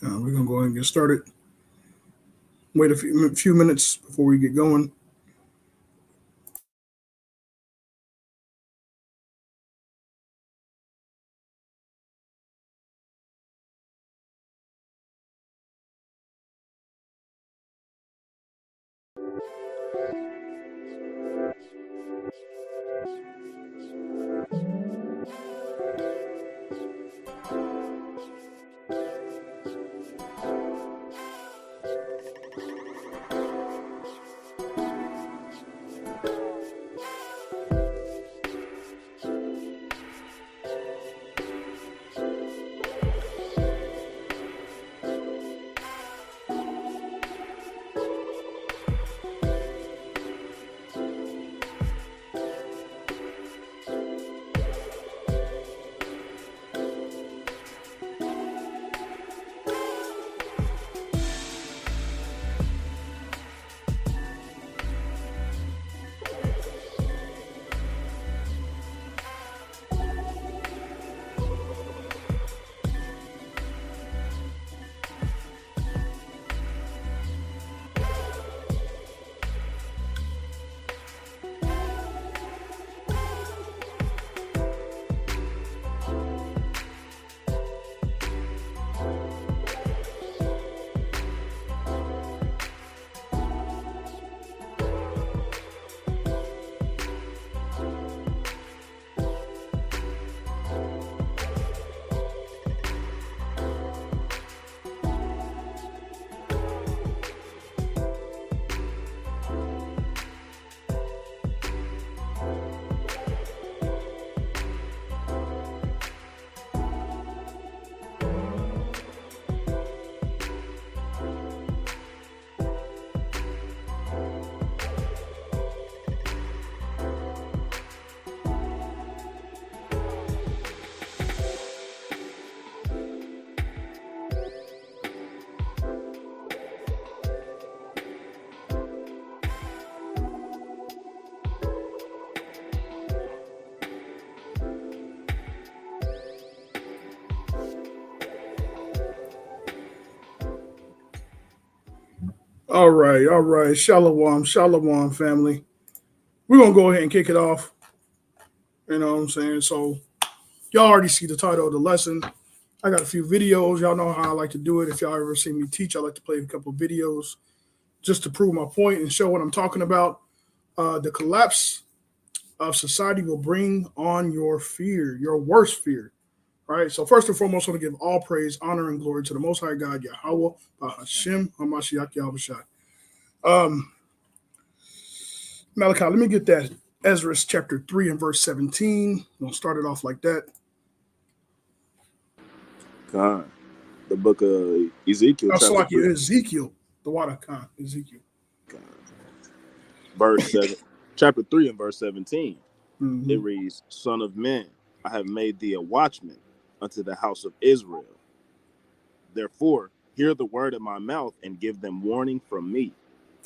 We're going to go ahead and get started. Wait a few minutes before we get going. All right, all right. Shalom, shalom, family. We're going to go ahead and kick it off. You know what I'm saying? So, y'all already see the title of the lesson. I got a few videos. Y'all know how I like to do it. If y'all ever see me teach, I like to play a couple of videos just to prove my point and show what I'm talking about. The collapse of society will bring on your fear, your worst fear. Right. So first and foremost, I want to give all praise, honor, and glory to the Most High God, Yahweh, Bahashem, Hamashiach, Yahushua. Malachi, let me get that Ezra chapter 3 and verse 17. We'll start it off like that. Khan, the book of Ezekiel, Ezekiel, the water Khan, Ezekiel. Verse 7, chapter 3 and verse 17. Mm-hmm. It reads, Son of man, I have made thee a watchman unto the house of Israel. Therefore, hear the word of my mouth and give them warning from me.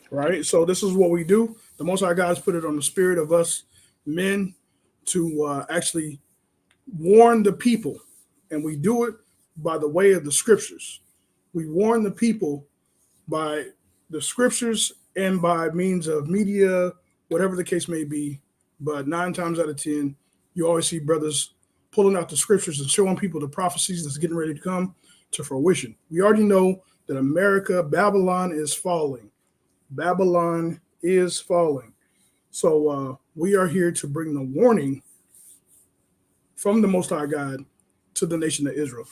Right. So this is what we do. The Most High God has put it on the spirit of us men to actually warn the people. And we do it by the way of the scriptures. We warn the people by the scriptures and by means of media, whatever the case may be. But 9 times out of 10, you always see brothers pulling out the scriptures and showing people the prophecies that's getting ready to come to fruition. We already know that America, Babylon is falling. Babylon is falling. So we are here to bring the warning from the Most High God to the nation of Israel.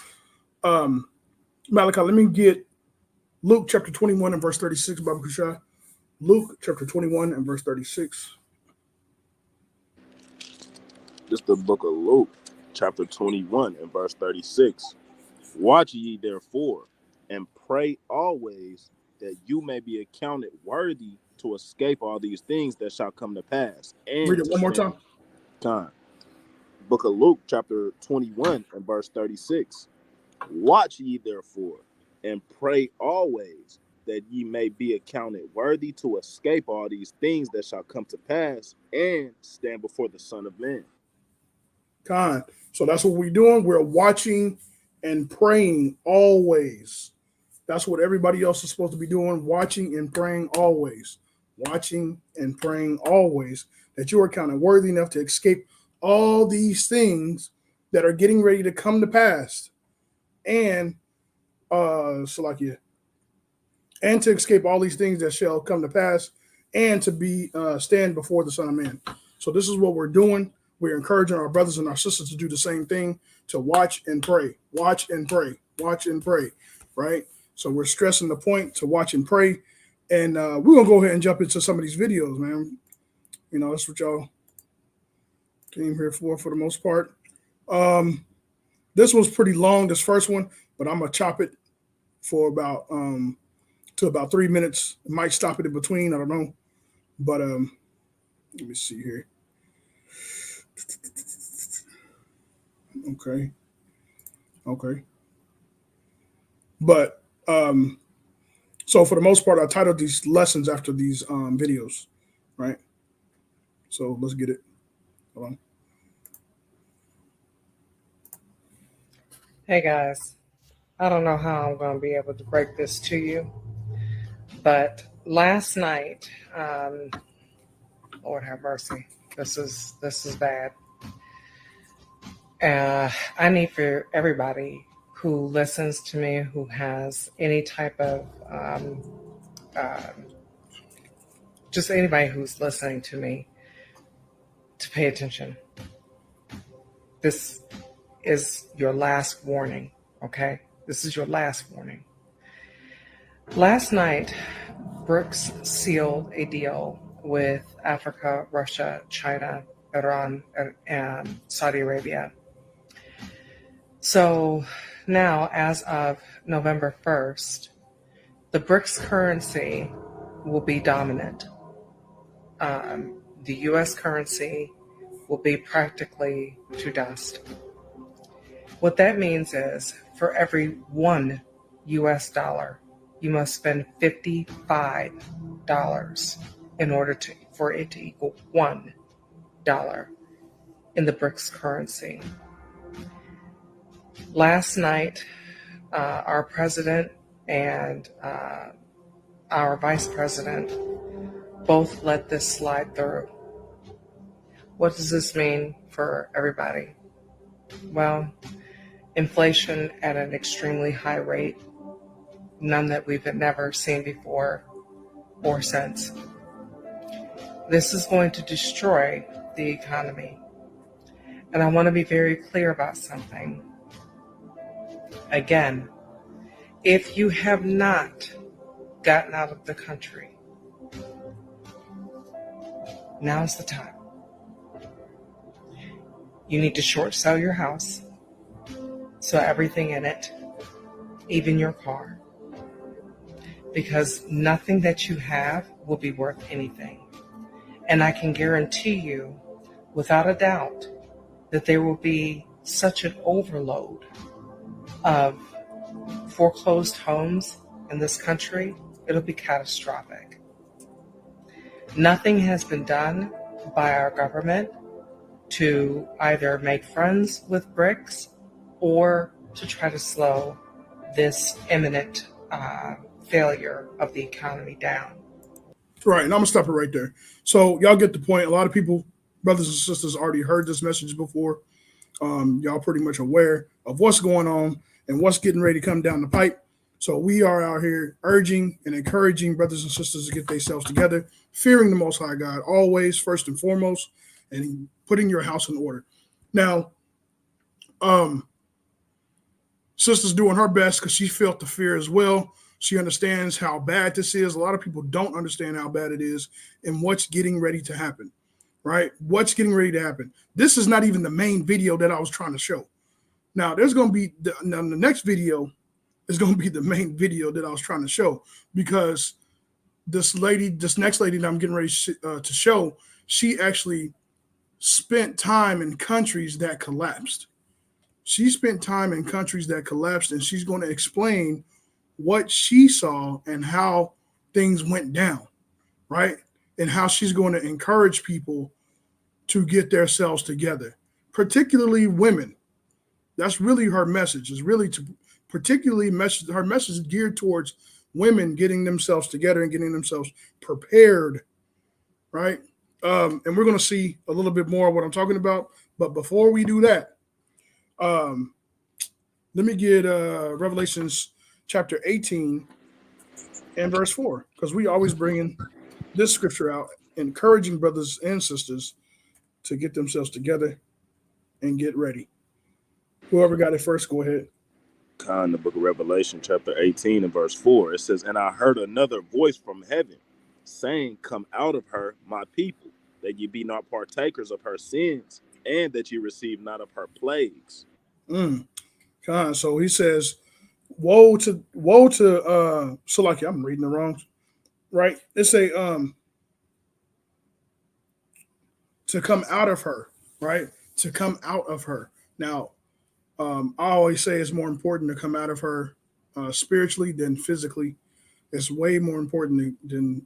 Malachi, let me get Luke chapter 21 and verse 36, Baba Kushai. Luke chapter 21 and verse 36. This is the book of Luke, chapter 21 and verse 36. Watch ye therefore, and pray always that you may be accounted worthy to escape all these things that shall come to pass. And read it one more time. Time. Book of Luke, chapter 21 and verse 36. Watch ye therefore, and pray always that ye may be accounted worthy to escape all these things that shall come to pass and stand before the Son of Man. So that's what we're doing. We're watching and praying always. That's what everybody else is supposed to be doing, watching and praying always. Watching and praying always that you are counted worthy enough to escape all these things that are getting ready to come to pass. And Salakia, and to escape all these things that shall come to pass, and to be stand before the Son of Man. So this is what we're doing. We're encouraging our brothers and our sisters to do the same thing, to watch and pray, watch and pray, watch and pray, right? So we're stressing the point to watch and pray. And we're going to go ahead and jump into some of these videos, man. You know, that's what y'all came here for the most part. This was pretty long, this first one, but I'm going to chop it for about to about 3 minutes. I might stop it in between. I don't know. But let me see here. Okay. But so for the most part, I titled these lessons after these videos, right? So let's get it. Hold on. Hey guys, I don't know how I'm going to be able to break this to you, but last night, Lord have mercy, this is bad. I need for everybody who listens to me, who has any type of, just anybody who's listening to me, to pay attention. This is your last warning, okay? This is your last warning. Last night, Brooks sealed a deal with Africa, Russia, China, Iran, and Saudi Arabia. So now, as of November 1st, the BRICS currency will be dominant. The U.S. currency will be practically to dust. What that means is for every $1 US, you must spend $55 in order for it to equal $1 in the BRICS currency. Last night, our president and our vice president both let this slide through. What does this mean for everybody? Well, inflation at an extremely high rate, none that we've never seen before or since. This is going to destroy the economy. And I want to be very clear about something. Again, if you have not gotten out of the country, now's the time. You need to short sell your house, so everything in it, even your car, because nothing that you have will be worth anything. And I can guarantee you, without a doubt, that there will be such an overload of foreclosed homes in this country, it'll be catastrophic. Nothing has been done by our government to either make friends with BRICS or to try to slow this imminent failure of the economy down. Right, and I'm gonna stop it right there. So y'all get the point. A lot of people, brothers and sisters, already heard this message before. Y'all pretty much aware of what's going on and what's getting ready to come down the pipe. So we are out here urging and encouraging brothers and sisters to get themselves together, fearing the Most High God always, first and foremost, and putting your house in order. Now, sister's doing her best because she felt the fear as well. She understands how bad this is. A lot of people don't understand how bad it is and what's getting ready to happen, right? What's getting ready to happen. This is not even the main video that I was trying to show. Now, there's going to be the next video is going to be the main video that I was trying to show, because this next lady that I'm getting ready to show, she actually spent time in countries that collapsed. She spent time in countries that collapsed, and she's going to explain what she saw and how things went down, right? And how she's going to encourage people to get themselves together, particularly women. That's really her message, is really to particularly her message is geared towards women getting themselves together and getting themselves prepared, right? And we're going to see a little bit more of what I'm talking about. But before we do that, let me get Revelations chapter 18 and verse 4, because we always bringing this scripture out, encouraging brothers and sisters to get themselves together and get ready. Whoever got it first, go ahead. In the book of Revelation, chapter 18 and verse 4, it says, "And I heard another voice from heaven, saying, Come out of her, my people, that ye be not partakers of her sins, and that ye receive not of her plagues." So he says, woe to so like I'm reading the wrong, right? It say to come out of her, right? To come out of her. Now, I always say it's more important to come out of her spiritually than physically. It's way more important than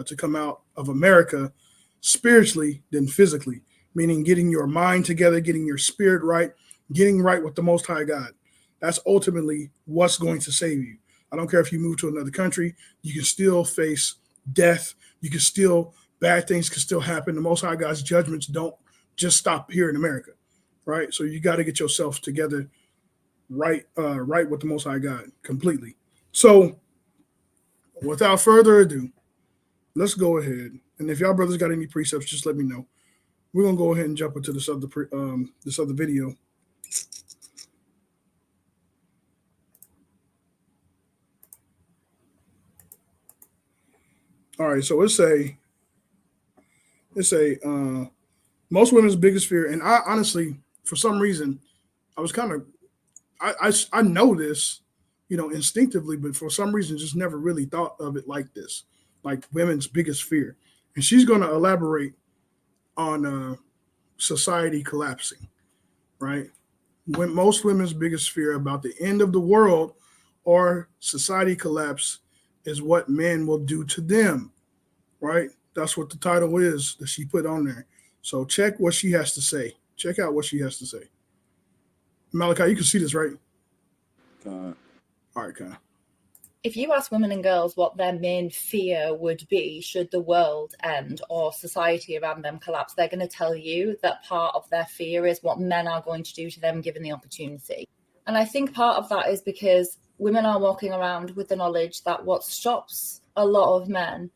to come out of America spiritually than physically, meaning getting your mind together, getting your spirit right, getting right with the Most High God. That's ultimately what's going to save you. I don't care if you move to another country, you can still face death. You can still, bad things can still happen. The Most High God's judgments don't just stop here in America, right? So you got to get yourself together right with the Most High God completely. So without further ado, let's go ahead. And if y'all brothers got any precepts, just let me know. We're gonna go ahead and jump into this other video. All right, so it's a most women's biggest fear, and I honestly, for some reason, I was kind of I know this, instinctively, but for some reason, just never really thought of it like this, like women's biggest fear. And she's going to elaborate on society collapsing, right? When most women's biggest fear about the end of the world or society collapse is what men will do to them, right? That's what the title is that she put on there. So check what she has to say. Check out what she has to say. Malachi, you can see this, right? All right, Kai. If you ask women and girls what their main fear would be should the world end or society around them collapse, they're going to tell you that part of their fear is what men are going to do to them given the opportunity. And I think part of that is because women are walking around with the knowledge that what stops a lot of men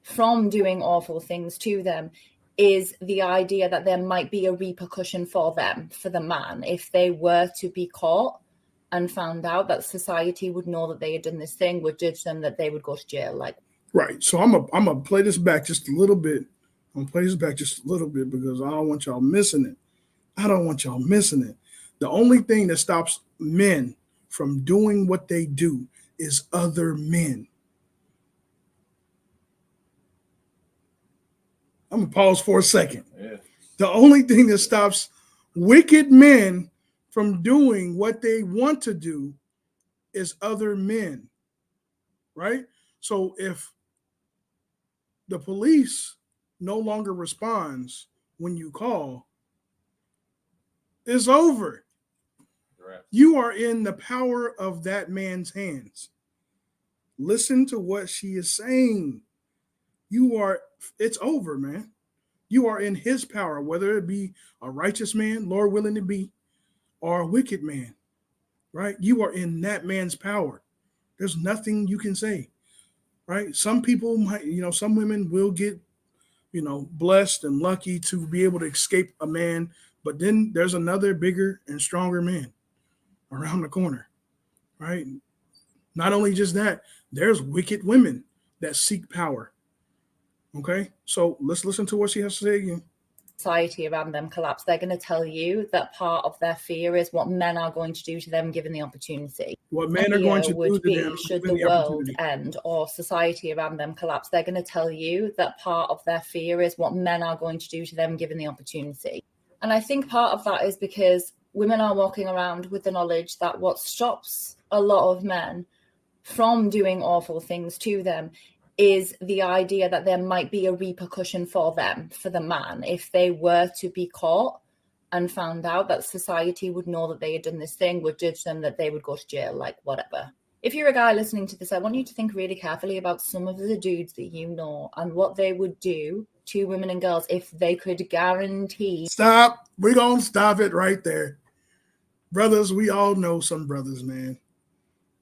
from doing awful things to them is the idea that there might be a repercussion for them, for the man, if they were to be caught and found out, that society would know that they had done this thing, would judge them, that they would go to jail. Right. So I'm gonna play this back just a little bit. I'm gonna play this back just a little bit because I don't want y'all missing it. The only thing that stops men from doing what they do is other men. I'm gonna pause for a second. Yeah. The only thing that stops wicked men from doing what they want to do is other men, right? So if the police no longer responds when you call, it's over. Right. You are in the power of that man's hands. Listen to what she is saying. It's over, man. You are in his power, whether it be a righteous man, Lord willing to be, or a wicked man, right? You are in that man's power. There's nothing you can say, right? Some people might, some women will get, blessed and lucky to be able to escape a man, but then there's another bigger and stronger man around the corner, right? Not only just that, there's wicked women that seek power. Okay, so let's listen to what she has to say again. Society around them collapse, they're going to tell you that part of their fear is what men are going to do to them given the opportunity. What men are going to do to them should the world end or society around them collapse, they're going to tell you that part of their fear is what men are going to do to them given the opportunity. And I think part of that is because women are walking around with the knowledge that what stops a lot of men from doing awful things to them is the idea that there might be a repercussion for them, for the man, if they were to be caught and found out, that society would know that they had done this thing, would judge them, that they would go to jail, like whatever. If you're a guy listening to this, I want you to think really carefully about some of the dudes that you know and what they would do to women and girls if they could guarantee. Stop. We're going to stop it right there. Brothers, we all know some brothers, man.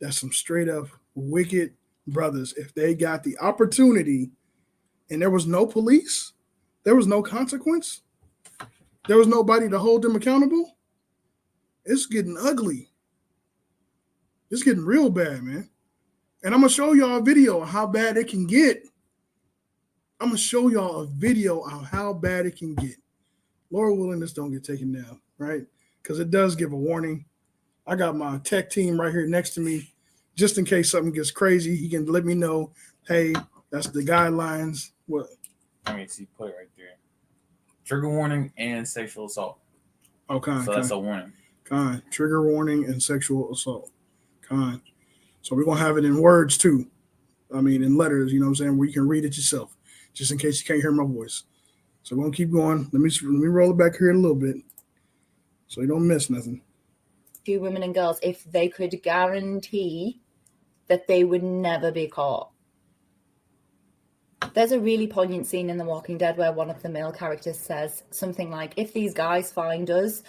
That's some straight up wicked brothers. If they got the opportunity and there was no police, there was no consequence, there was nobody to hold them accountable, it's getting ugly. It's getting real bad, man. And I'm going to show y'all a video of how bad it can get. I'm going to show y'all a video of how bad it can get. Lord willing, this don't get taken down, right? Because it does give a warning. I got my tech team right here next to me. Just in case something gets crazy, he can let me know, hey, that's the guidelines. What? I mean, see, put it right there. Trigger warning and sexual assault. Okay. So that's a warning. Trigger warning and sexual assault. So we're going to have it in words too. I mean, in letters, you know what I'm saying, where you can read it yourself, just in case you can't hear my voice. So we're going to keep going. Let me roll it back here in a little bit so you don't miss nothing. To women and girls if they could guarantee that they would never be caught. There's a really poignant scene in The Walking Dead where one of the male characters says something like, if these guys find us,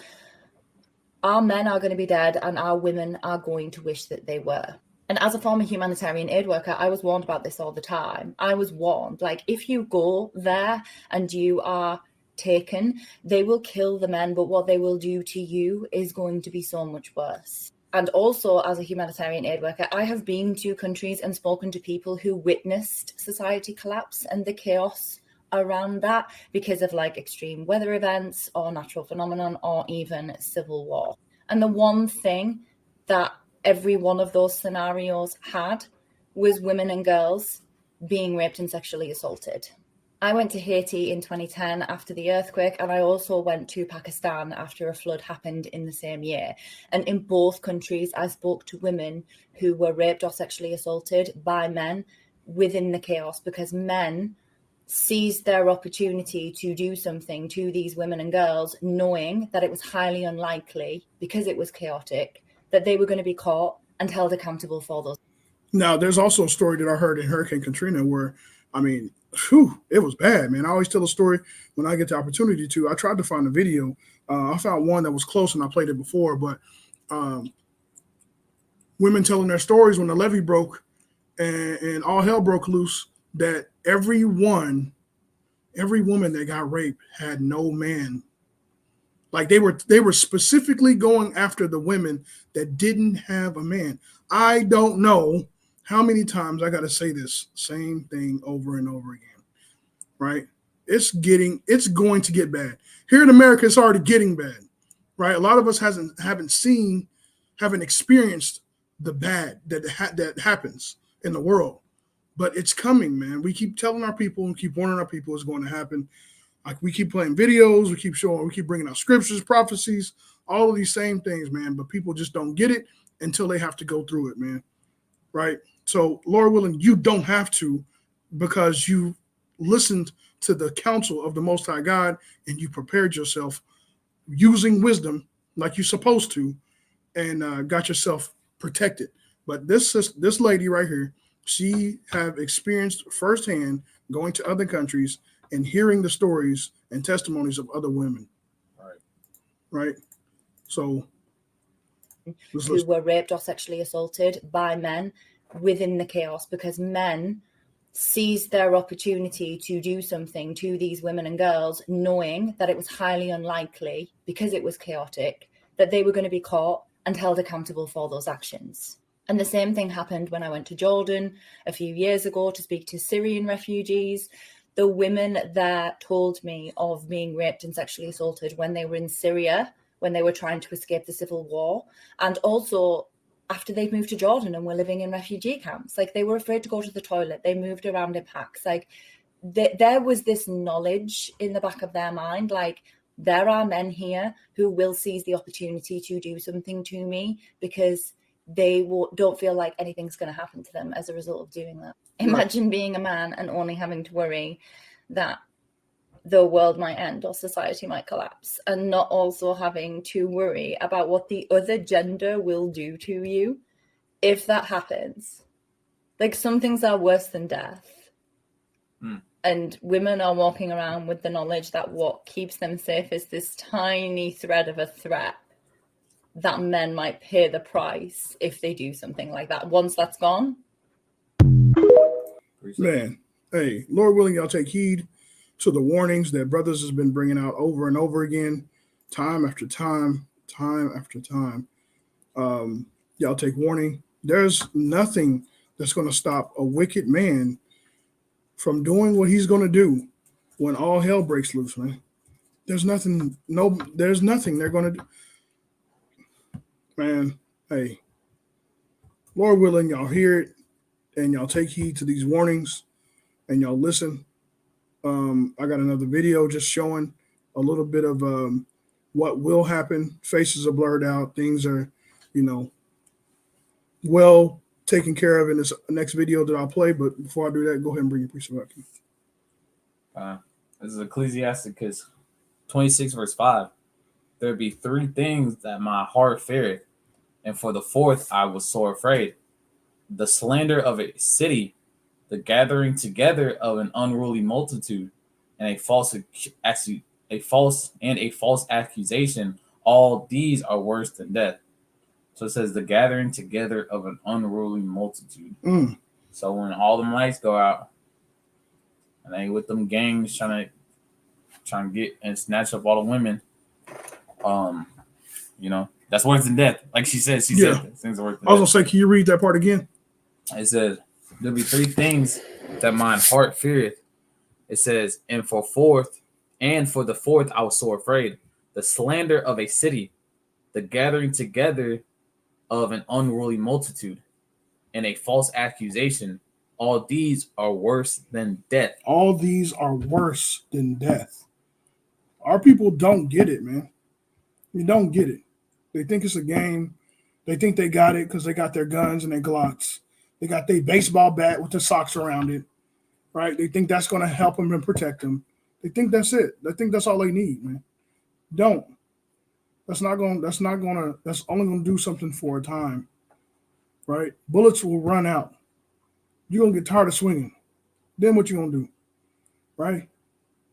our men are going to be dead and our women are going to wish that they were. And as a former humanitarian aid worker, I was warned about this all the time. I was warned, like, if you go there and you are taken, they will kill the men, but what they will do to you is going to be so much worse. And also, as a humanitarian aid worker, I have been to countries and spoken to people who witnessed society collapse and the chaos around that because of like extreme weather events or natural phenomenon or even civil war. And the one thing that every one of those scenarios had was women and girls being raped and sexually assaulted. I went to Haiti in 2010 after the earthquake, and I also went to Pakistan after a flood happened in the same year. And in both countries, I spoke to women who were raped or sexually assaulted by men within the chaos because men seized their opportunity to do something to these women and girls, knowing that it was highly unlikely, because it was chaotic, that they were going to be caught and held accountable for those. Now, there's also a story that I heard in Hurricane Katrina where, I mean, it was bad, man. I always tell a story when I get the opportunity to. I tried to find a video. I found one that was close and I played it before, but women telling their stories when the levee broke and all hell broke loose, that every woman that got raped had no man. Like they were specifically going after the women that didn't have a man. I don't know how many times I got to say this same thing over and over again, right? It's going to get bad. Here in America, it's already getting bad, right? A lot of us haven't experienced the bad that happens in the world, but it's coming, man. We keep telling our people and keep warning our people it's going to happen. Like we keep playing videos, we keep bringing out scriptures, prophecies, all of these same things, man. But people just don't get it until they have to go through it, man. Right? So, Lord willing, you don't have to, because you listened to the counsel of the Most High God and you prepared yourself using wisdom like you're supposed to, and got yourself protected. But this lady right here, she have experienced firsthand going to other countries and hearing the stories and testimonies of other women. Right? So who were raped or sexually assaulted by men within the chaos, because men seized their opportunity to do something to these women and girls, knowing that it was highly unlikely, because it was chaotic, that they were going to be caught and held accountable for those actions. And the same thing happened when I went to Jordan a few years ago to speak to Syrian refugees. The women there told me of being raped and sexually assaulted when they were in Syria, when they were trying to escape the civil war, and also after they'd moved to Jordan and were living in refugee camps. Like, they were afraid to go to the toilet. They moved around in packs. Like, there was this knowledge in the back of their mind, like, there are men here who will seize the opportunity to do something to me because they don't feel like anything's going to happen to them as a result of doing that. Imagine being a man and only having to worry that the world might end or society might collapse, and not also having to worry about what the other gender will do to you if that happens. Like, some things are worse than death. And women are walking around with the knowledge that what keeps them safe is this tiny thread of a threat that men might pay the price if they do something like that. Once that's gone, Man, hey, Lord willing, y'all take heed to the warnings that brothers has been bringing out over and over again, time after time after time. Y'all take warning. There's nothing that's going to stop a wicked man from doing what he's going to do when all hell breaks loose, man. There's nothing they're going to do. Man, hey, Lord willing, y'all hear it and y'all take heed to these warnings and y'all listen. I got another video just showing a little bit of what will happen. Faces are blurred out. Things are, well taken care of in this next video that I'll play. But before I do that, go ahead and bring your priest up. This is Ecclesiasticus 26, verse 5. There be three things that my heart feareth, and for the fourth I was sore afraid. The slander of a city, the gathering together of an unruly multitude, and a false accusation. All these are worse than death. So it says the gathering together of an unruly multitude. So when all them lights go out, and they with them gangs trying to get and snatch up all the women, that's worse than death. Like she said, said things are worse than death. I was gonna say, can you read that part again? It says there'll be three things that mine heart feareth. It says, and for the fourth I was sore afraid. The slander of a city, the gathering together of an unruly multitude, and a false accusation. All these are worse than death. All these are worse than death. Our people don't get it, man. You don't get it. They think it's a game. They think they got it because they got their guns and their Glocks. They got their baseball bat with the socks around it, right? They think that's going to help them and protect them. They think that's it. They think that's all they need, man. Don't. That's only going to do something for a time, right? Bullets will run out. You're going to get tired of swinging. Then what you going to do, right?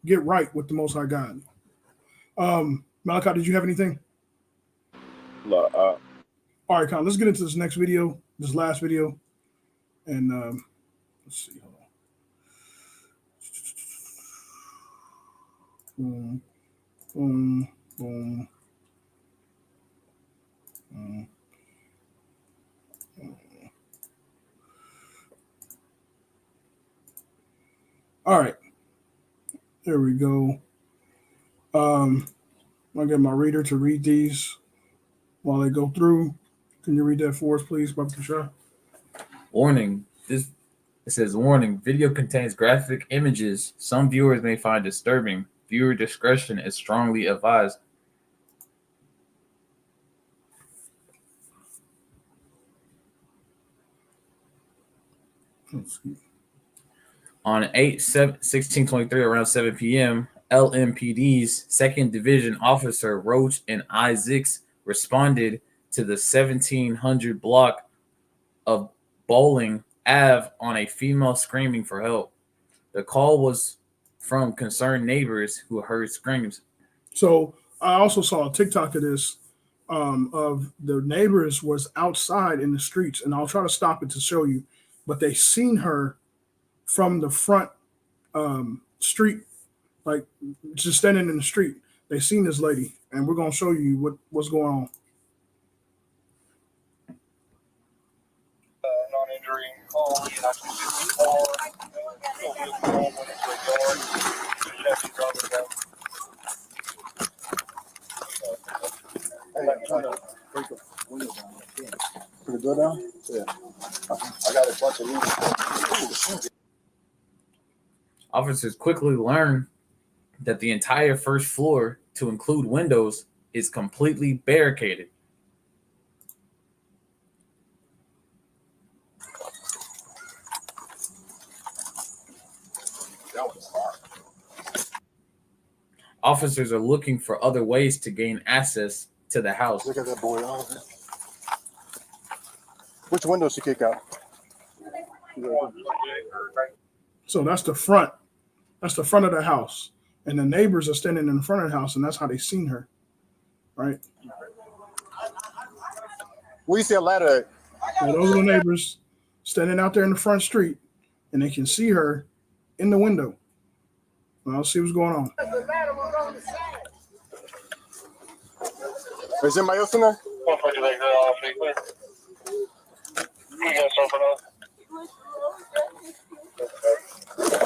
Get right with the Most High God. Malachi, did you have anything? All right, Con, let's get into this next video, this last video. And let's see. Hold on. Boom. All right. There we go. I'll get my reader to read these while they go through. Can you read that for us, please, Brother Kishar? Warning. It says, warning, video contains graphic images some viewers may find disturbing. Viewer discretion is strongly advised. On 8/16/23 around 7 p.m., LMPD's 2nd Division Officer Roach and Isaacs responded to the 1700 block of Bowling Ave on a female screaming for help. The call was from concerned neighbors who heard screams. So I also saw a TikTok of this, of the neighbors was outside in the streets, and I'll try to stop it to show you, but they seen her from the front street, like just standing in the street. They seen this lady, and we're gonna show you what's going on. Non-injury call, Pretty good now? Yeah. I got a bunch of leaves. Officers quickly learned that the entire first floor, to include windows, is completely barricaded. That was hard. Officers are looking for other ways to gain access to the house. Look at that boy. Which window she kick out? So that's the front. That's the front of the house. And the neighbors are standing in front of the house, and that's how they seen her. Right? We see a ladder. So those are the neighbors standing out there in the front street, and they can see her in the window. Well, let's see what's going on. Is anybody else in there?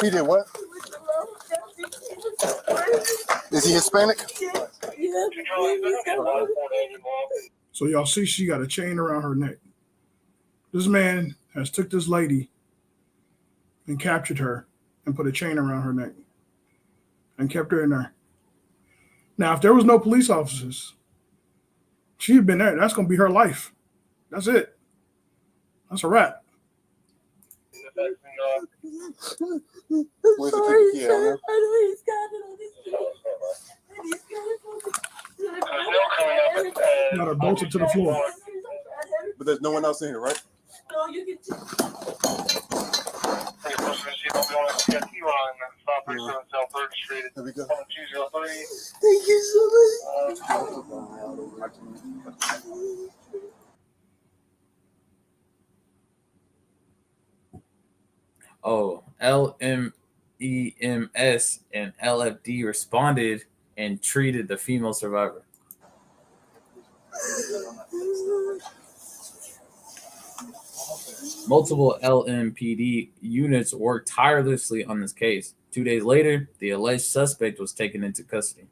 He did what? Is he Hispanic? So y'all see she got a chain around her neck. This man has took this lady and captured her and put a chain around her neck and kept her in there. Now, if there was no police officers, she'd been there. That's going to be her life. That's it. That's a wrap. Where's the key? I know he's got it on his feet. Got her bolted to the floor. But there's no one else in here, right? No, you can. There we go. Thank you so much. Oh, LMEMS and LFD responded and treated the female survivor. Multiple LMPD units worked tirelessly on this case. 2 days later, the alleged suspect was taken into custody.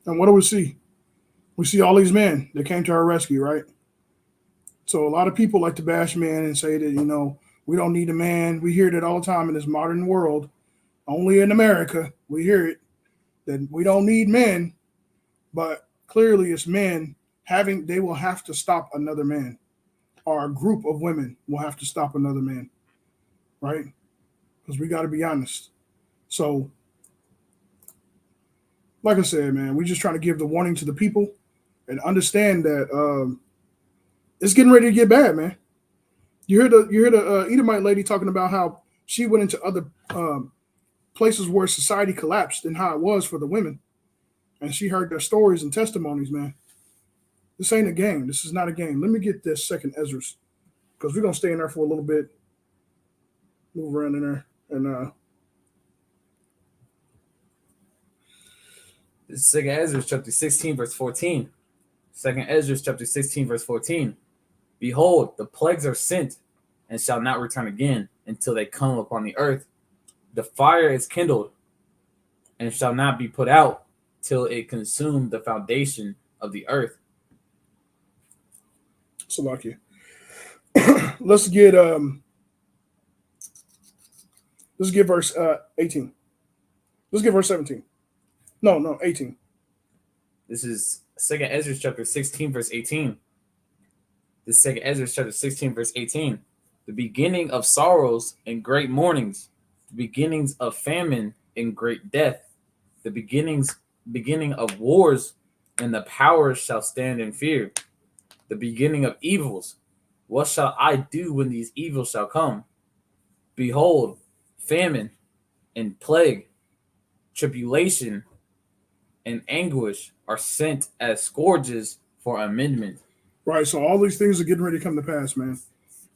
And what do we see? We see all these men that came to our rescue, right? So a lot of people like to bash men and say that, you know, we don't need a man. We hear that all the time in this modern world. Only in America, we hear it, that we don't need men. But clearly it's men they will have to stop another man. Or a group of women will have to stop another man, right? Because we got to be honest. So, like I said, man, we're just trying to give the warning to the people and understand that it's getting ready to get bad, man. You hear the Edomite lady talking about how she went into other places where society collapsed and how it was for the women, and she heard their stories and testimonies, man. This ain't a game. This is not a game. Let me get this second Ezra's, because we're gonna stay in there for a little bit, move around in there, and This is 2 Ezra chapter 16, verse 14. 2 Ezra chapter 16, verse 14. Behold, the plagues are sent and shall not return again until they come upon the earth. The fire is kindled and shall not be put out till it consume the foundation of the earth. Salakia. Let's get verse 18. Let's get verse 17. No, 18. This is 2 Ezra chapter 16, verse 18. This is 2 Ezra chapter 16, verse 18. The beginning of sorrows and great mournings, the beginnings of famine and great death, the beginning of wars, and the powers shall stand in fear. The beginning of evils. What shall I do when these evils shall come? Behold, famine and plague, tribulation and anguish are sent as scourges for amendment. Right, so all these things are getting ready to come to pass, man.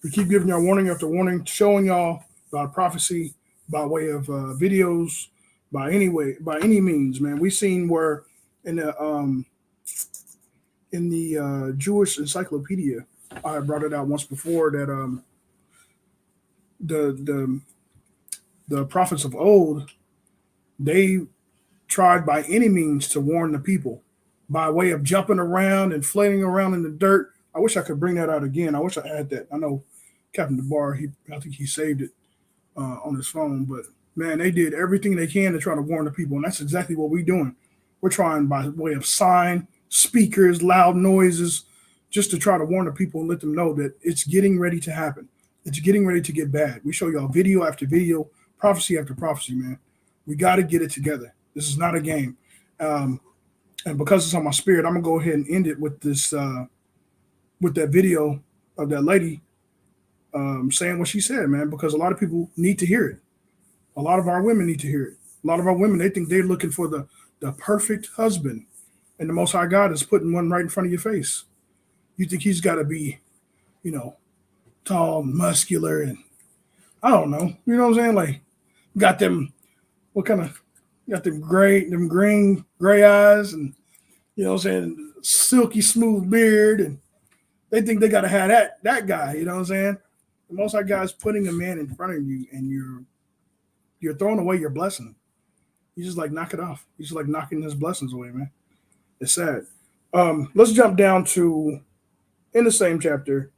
We keep giving y'all warning after warning, showing y'all about prophecy by way of videos, by any means, man. We seen where in the Jewish encyclopedia, I brought it out once before, that the prophets of old, they tried by any means to warn the people by way of jumping around and flailing around in the dirt. I wish I could bring that out again. I wish I had that. I know Captain DeBar, I think he saved it on his phone, but man, they did everything they can to try to warn the people, and that's exactly what we're doing. We're trying by way of sign, speakers, loud noises, just to try to warn the people and let them know that it's getting ready to happen. It's getting ready to get bad. We show y'all video after video, prophecy after prophecy, man. We got to get it together. This is not a game. And because it's on my spirit, I'm going to go ahead and end it with this, with that video of that lady saying what she said, man, because a lot of people need to hear it. A lot of our women need to hear it. A lot of our women, they think they're looking for the perfect husband. And the Most High God is putting one right in front of your face. You think he's got to be, tall, muscular, and I don't know. You know what I'm saying? Like, got them, got them green, gray eyes, and, silky smooth beard. And they think they got to have that guy. You know what I'm saying? The Most High God is putting a man in front of you, and you're throwing away your blessing. You just like knock it off. You just like knocking his blessings away, man. It's sad. Let's jump down to, in the same chapter,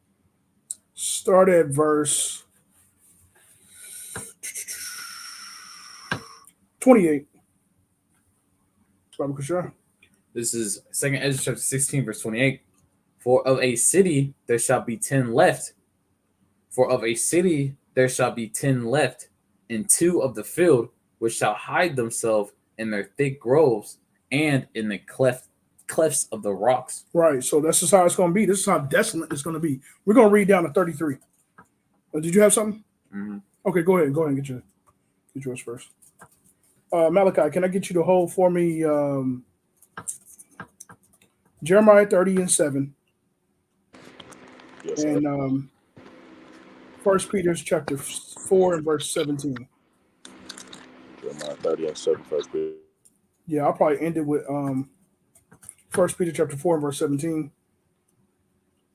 start at verse 28. This is 2nd Ezra chapter 16, verse 28. For of a city there shall be 10 left. For of a city there shall be 10 left, and 2 of the field, which shall hide themselves in their thick groves and in the clefts of the rocks. Right. So this is how it's going to be. This is how desolate it's going to be. We're going to read down to 33. Did you have something? Mm-hmm. Okay, go ahead. Go ahead and get yours first. Malachi, can I get you to hold for me Jeremiah 30 and 7? Yes, and 1 Peter chapter 4 and verse 17. Jeremiah 30 and 7, 1 Peter. Yeah, I'll probably end it with 1 Peter chapter 4 and verse 17.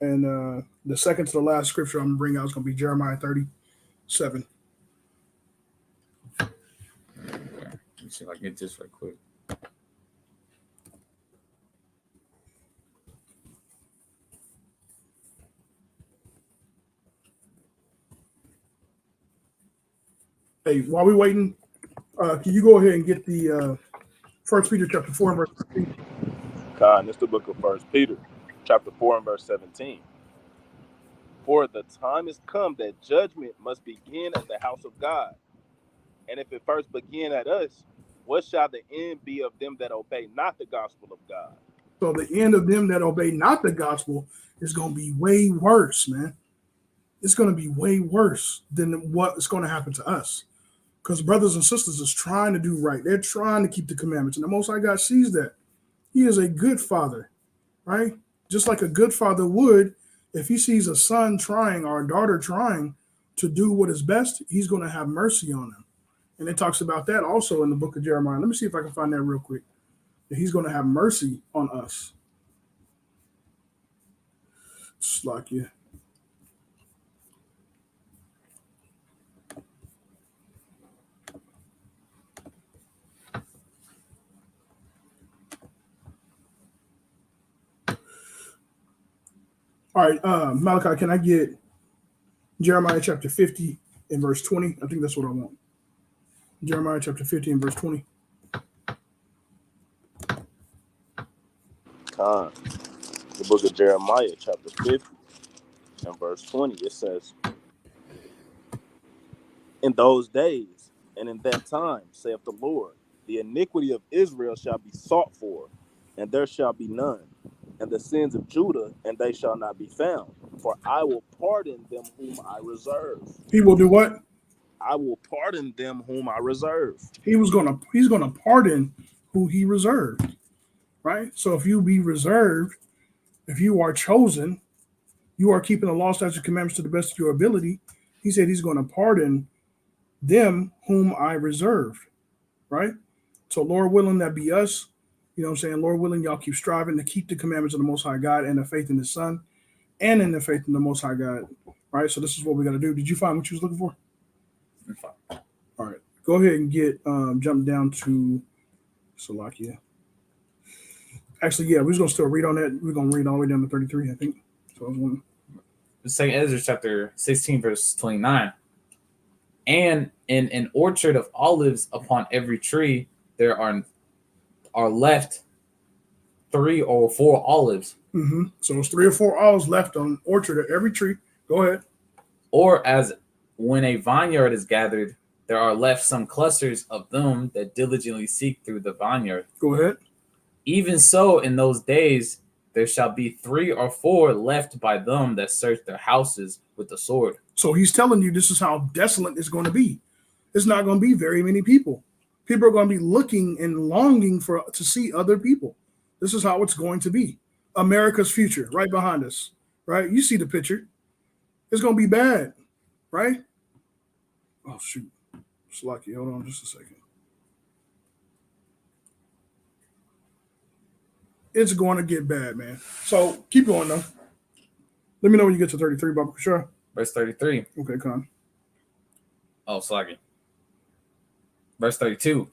And the second to the last scripture I'm going to bring out is going to be Jeremiah 37. Let me see if I can get this right quick. Hey, while we're waiting, can you go ahead and get the 1 Peter chapter 4 and verse 17? Con, it's the book of 1 Peter, chapter 4 and verse 17. For the time is come that judgment must begin at the house of God. And if it first begin at us, what shall the end be of them that obey not the gospel of God? So the end of them that obey not the gospel is going to be way worse, man. It's going to be way worse than what is going to happen to us. Because brothers and sisters is trying to do right. They're trying to keep the commandments. And the Most High God sees that. He is a good father, right? Just like a good father would, if he sees a son trying or a daughter trying to do what is best, he's going to have mercy on them. And it talks about that also in the book of Jeremiah. Let me see if I can find that real quick. That he's going to have mercy on us. Slack you. All right, Malachi, can I get Jeremiah chapter 50 and verse 20? I think that's what I want. Jeremiah chapter 50 and verse 20. Con, the book of Jeremiah, chapter 50 and verse 20, it says, in those days and in that time, saith the Lord, the iniquity of Israel shall be sought for, and there shall be none, and the sins of Judah, and they shall not be found. For I will pardon them whom I reserve. He will do what? I will pardon them whom I reserve. He's gonna pardon who he reserved, right? So if you be reserved, if you are chosen, you are keeping the law, statutes, and commandments to the best of your ability. He said he's going to pardon them whom I reserved, right? So Lord willing, that be us. You know what I'm saying? Lord willing, y'all keep striving to keep the commandments of the Most High God and the faith in His Son and in the faith in the Most High God, right? So this is what we got to do. Did you find what you was looking for? All right. Go ahead and get jump down to Salakia. Actually, yeah, we're just gonna still read on that. We're gonna read all the way down to 33, I think. So I was wondering. The 2nd Ezra chapter 16, verse 29. And in an orchard of olives upon every tree there are left 3 or 4 olives. So it's 3 or 4 olives left on orchard of every tree. Go ahead. Or as when a vineyard is gathered, there are left some clusters of them that diligently seek through the vineyard. Go ahead. Even so, in those days, there shall be 3 or 4 left by them that search their houses with the sword. So he's telling you this is how desolate it's going to be. It's not going to be very many people. People are going to be looking and longing to see other people. This is how it's going to be. America's future, right behind us, right? You see the picture. It's going to be bad, right? Oh, shoot. It's lucky. Hold on just a second. It's going to get bad, man. So keep going, though. Let me know when you get to 33, Baba Kushar. Verse 33. Okay, Con. Oh, sluggy. Verse 32.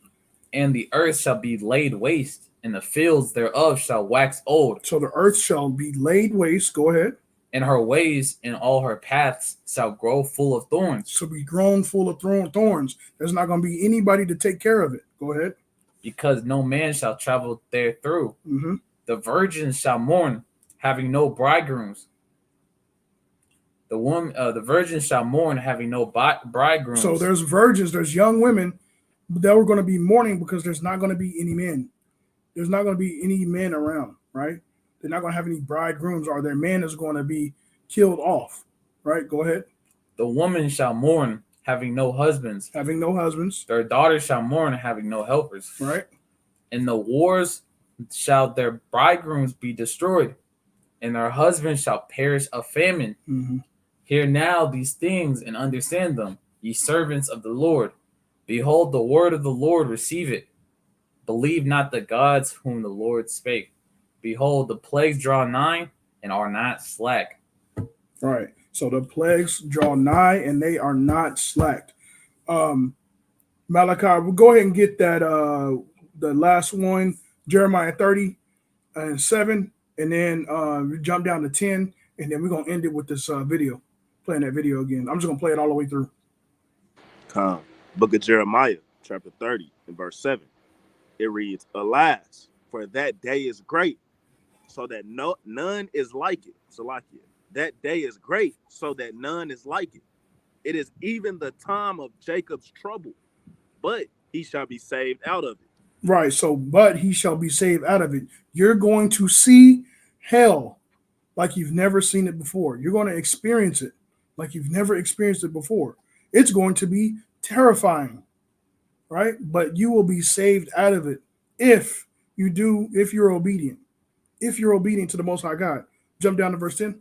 And the earth shall be laid waste, and the fields thereof shall wax old. So the earth shall be laid waste. Go ahead. And her ways and all her paths shall grow full of thorns. So be grown full of thorns. There's not going to be anybody to take care of it. Go ahead. Because no man shall travel there through. Mm-hmm. The virgins shall mourn, having no bridegrooms. The virgins shall mourn, having no bridegrooms. So there's virgins, there's young women that were going to be mourning because there's not going to be any men. There's not going to be any men around, right? They're not going to have any bridegrooms, or their man is going to be killed off, right? Go ahead. The woman shall mourn, having no husbands. Having no husbands. Their daughters shall mourn, having no helpers. Right. In the wars shall their bridegrooms be destroyed, and their husbands shall perish of famine. Mm-hmm. Hear now these things and understand them, ye servants of the Lord. Behold, the word of the Lord, receive it. Believe not the gods whom the Lord spake. Behold, the plagues draw nigh and are not slack. All right. So the plagues draw nigh and they are not slacked. Malachi, we'll go ahead and get that the last one, Jeremiah 30:7, and then we jump down to 10, and then we're gonna end it with this video, playing that video again. I'm just gonna play it all the way through. Book of Jeremiah, chapter 30, and verse 7. It reads, Alas, for that day is great, so that none is like it. So like it. That day is great, so that none is like it. It is even the time of Jacob's trouble, but he shall be saved out of it. Right. So, but he shall be saved out of it. You're going to see hell like you've never seen it before. You're going to experience it like you've never experienced it before. It's going to be terrifying, right? But you will be saved out of it if you're obedient. If you're obedient to the Most High God. Jump down to verse 10.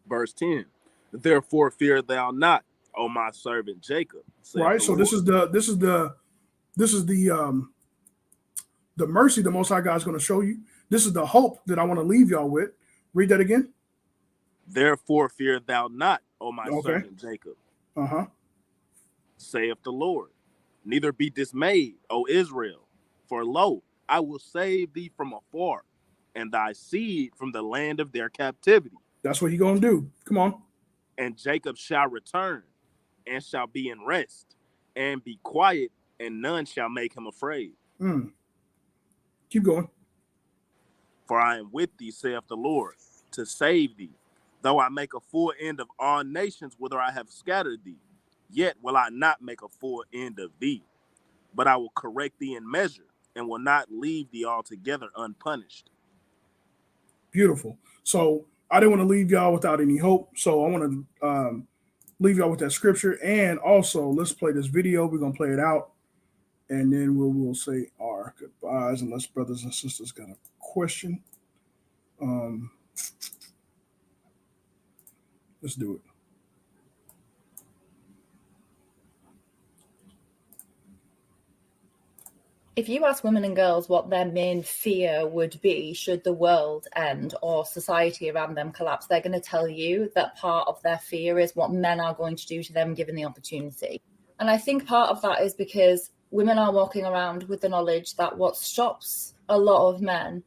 Verse 10. Therefore fear thou not, O my servant Jacob. Right. So this is the mercy the Most High God is going to show you. This is the hope that I want to leave y'all with. Read that again. Therefore fear thou not, O my servant Jacob. Saith the Lord. Neither be dismayed, O Israel. For lo, I will save thee from afar, and thy seed from the land of their captivity. That's what he's going to do. Come on. And Jacob shall return, and shall be in rest, and be quiet, and none shall make him afraid. Keep going. For I am with thee, saith the Lord, to save thee. Though I make a full end of all nations, whither I have scattered thee, yet will I not make a full end of thee. But I will correct thee in measure, and will not leave thee altogether unpunished. Beautiful. So I didn't want to leave y'all without any hope. So I want to leave y'all with that scripture. And also, let's play this video. We're going to play it out. And then we'll say our goodbyes, unless brothers and sisters got a question. Let's do it. If you ask women and girls what their main fear would be should the world end or society around them collapse, they're going to tell you that part of their fear is what men are going to do to them given the opportunity. And I think part of that is because women are walking around with the knowledge that what stops a lot of men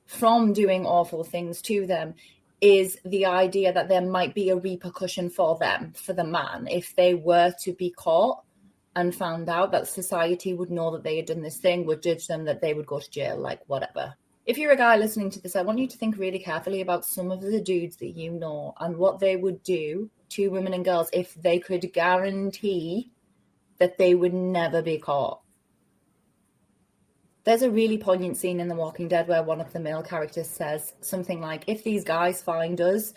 from doing awful things to them is the idea that there might be a repercussion for them, for the man, if they were to be caught and found out, that society would know that they had done this thing, would judge them, that they would go to jail, like whatever. If you're a guy listening to this, I want you to think really carefully about some of the dudes that you know and what they would do to women and girls if they could guarantee that they would never be caught. There's a really poignant scene in The Walking Dead where one of the male characters says something like, if these guys find us,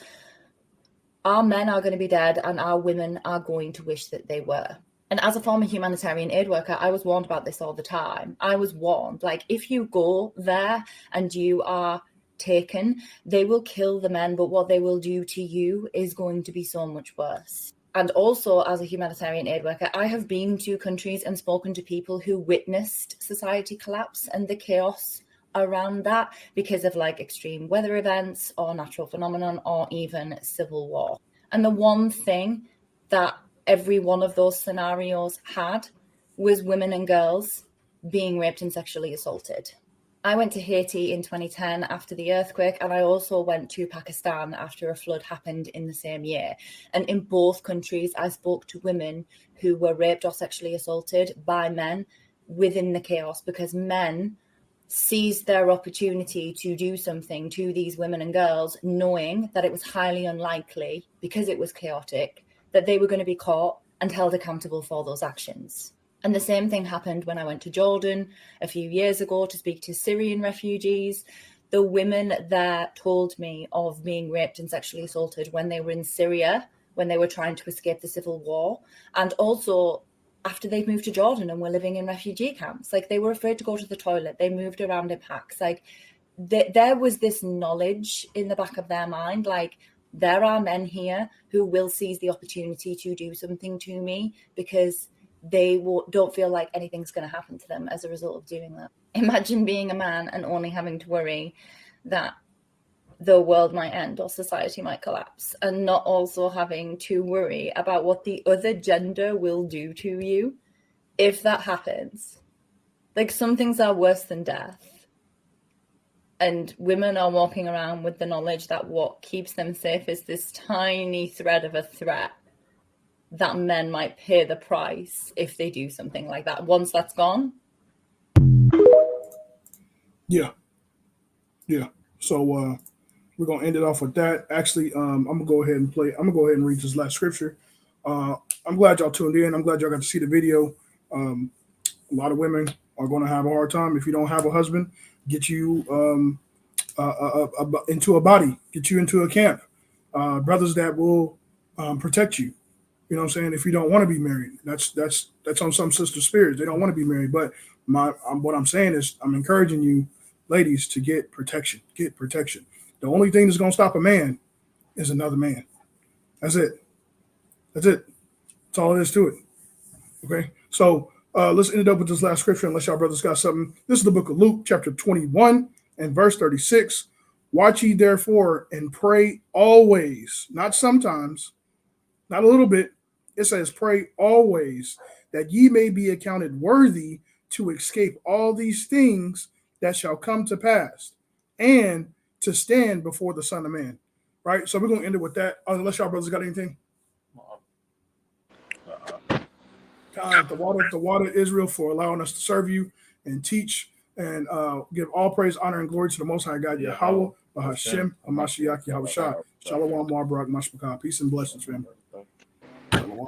our men are going to be dead and our women are going to wish that they were. And as a former humanitarian aid worker, I was warned about this all the time. I was warned, like, if you go there and you are taken, they will kill the men, but what they will do to you is going to be so much worse. And also, as a humanitarian aid worker, I have been to countries and spoken to people who witnessed society collapse and the chaos around that because of like extreme weather events or natural phenomenon or even civil war. And the one thing that every one of those scenarios had was women and girls being raped and sexually assaulted. I went to Haiti in 2010 after the earthquake, and I also went to Pakistan after a flood happened in the same year. And in both countries, I spoke to women who were raped or sexually assaulted by men within the chaos, because men seized their opportunity to do something to these women and girls, knowing that it was highly unlikely, because it was chaotic, that they were going to be caught and held accountable for those actions. And the same thing happened when I went to Jordan a few years ago to speak to Syrian refugees. The women there told me of being raped and sexually assaulted when they were in Syria, when they were trying to escape the civil war, and also after they'd moved to Jordan and were living in refugee camps. Like, they were afraid to go to the toilet. They moved around in packs. Like, there was this knowledge in the back of their mind, like, there are men here who will seize the opportunity to do something to me because they don't feel like anything's going to happen to them as a result of doing that. Imagine being a man and only having to worry that the world might end or society might collapse, and not also having to worry about what the other gender will do to you if that happens. Like, some things are worse than death. And women are walking around with the knowledge that what keeps them safe is this tiny thread of a threat that men might pay the price if they do something like that. Once that's gone. Yeah. So we're gonna end it off with that. Actually, I'm gonna go ahead and read this last scripture. I'm glad y'all tuned in. I'm glad y'all got to see the video. A lot of women are going to have a hard time if you don't have a husband. Get you into a body. Get you into a camp. Brothers that will protect you. You know what I'm saying? If you don't want to be married, that's on some sister spirits. They don't want to be married. But what I'm saying is, I'm encouraging you, ladies, to get protection. Get protection. The only thing that's going to stop a man is another man. That's it. That's all there is to it. Okay? So let's end it up with this last scripture, unless y'all brothers got something. This is the book of Luke, chapter 21 and verse 36. Watch ye therefore and pray always, not sometimes, not a little bit. It says, pray always, that ye may be accounted worthy to escape all these things that shall come to pass, and to stand before the Son of Man. Right? So we're going to end it with that. Unless y'all brothers got anything. The water Israel for allowing us to serve you and teach and give all praise, honor, and glory to the Most High God, Yahweh, Bahashem, Hamashiach, Yahweh Shah, Shalom, Marbarak, Mashmakah. Peace and blessings, fam. Shalom.